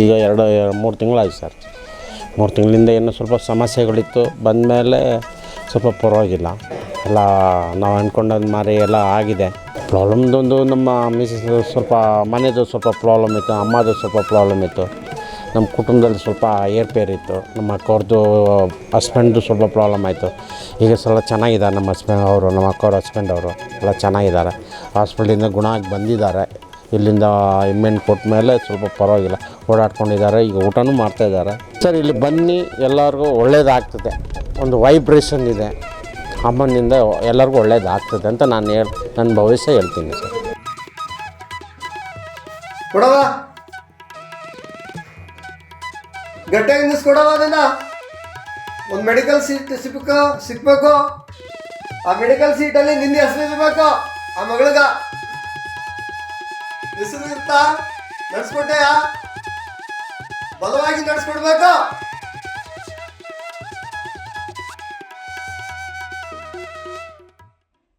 ಈಗ 3 ತಿಂಗಳಾಯ್ತು ಸರ್. 3 ತಿಂಗಳಿಂದ ಏನೋ ಸ್ವಲ್ಪ ಸಮಸ್ಯೆಗಳಿತ್ತು. ಬಂದಮೇಲೆ ಸ್ವಲ್ಪ ಪರವಾಗಿಲ್ಲ, ಎಲ್ಲ ನಾವು ಅಂದ್ಕೊಂಡದ್ದು ಮಾರಿ ಎಲ್ಲ ಆಗಿದೆ. ಪ್ರಾಬ್ಲಮ್ದೊಂದು ನಮ್ಮ ಮಿಸಸ್ ಸ್ವಲ್ಪ ಮನೆಯದು ಸ್ವಲ್ಪ ಪ್ರಾಬ್ಲಮ್ ಇತ್ತು, ಅಮ್ಮದು ಸ್ವಲ್ಪ ಪ್ರಾಬ್ಲಮ್ ಇತ್ತು, ನಮ್ಮ ಕುಟುಂಬದಲ್ಲಿ ಸ್ವಲ್ಪ ಏರ್ಪೇರಿತ್ತು, ನಮ್ಮ ಅಕ್ಕವ್ರದ್ದು ಹಸ್ಬೆಂಡ್ದು ಸ್ವಲ್ಪ ಪ್ರಾಬ್ಲಮ್ ಆಯಿತು. ಈಗ ಸ್ವಲ್ಪ ಚೆನ್ನಾಗಿದ್ದಾರೆ ನಮ್ಮ ನಮ್ಮ ಅಕ್ಕವ್ರ ಹಸ್ಬೆಂಡ್ ಅವರು ಎಲ್ಲ ಚೆನ್ನಾಗಿದ್ದಾರೆ. ಹಾಸ್ಪಿಟ್ಲಿಂದ ಗುಣ ಆಗಿ ಬಂದಿದ್ದಾರೆ. ಇಲ್ಲಿಂದ ಇಮ್ಮೆಂಟ್ ಕೊಟ್ಟ ಮೇಲೆ ಸ್ವಲ್ಪ ಪರವಾಗಿಲ್ಲ, ಓಡಾಡ್ಕೊಂಡಿದ್ದಾರೆ. ಈಗ ಊಟನೂ ಮಾಡ್ತಾಯಿದ್ದಾರೆ ಸರ್. ಇಲ್ಲಿ ಬನ್ನಿ, ಎಲ್ಲರಿಗೂ ಒಳ್ಳೇದಾಗ್ತದೆ. ಒಂದು ವೈಬ್ರೇಷನ್ ಇದೆ ಅಮ್ಮನಿಂದ, ಎಲ್ಲರಿಗೂ ಒಳ್ಳೇದಾಗ್ತದೆ ಅಂತ ನನ್ನ ಭವಿಷ್ಯ ಹೇಳ್ತೀನಿ ಸರ್. ಕೊಡವ ಗಟ್ಟಿಯಾಗಿ ನಿಲ್ಲಿಸ್ಕೊಡವ. ಅದನ್ನ ಒಂದು ಮೆಡಿಕಲ್ ಸೀಟ್ ಸಿಕ್ಬೇಕು. ಆ ಮೆಡಿಕಲ್ ಸೀಟಲ್ಲಿ ನಿಂದೆ ಹೆಸರು ಇರಬೇಕು. ಆ ಮಗಳಿಗ ಹೆಸರು ಇರ್ತಾ ನಡ್ಸ್ಕೊಟ್ಟೆಯ ಬಲವಾಗಿ ನಡ್ಸ್ಕೊಡ್ಬೇಕು.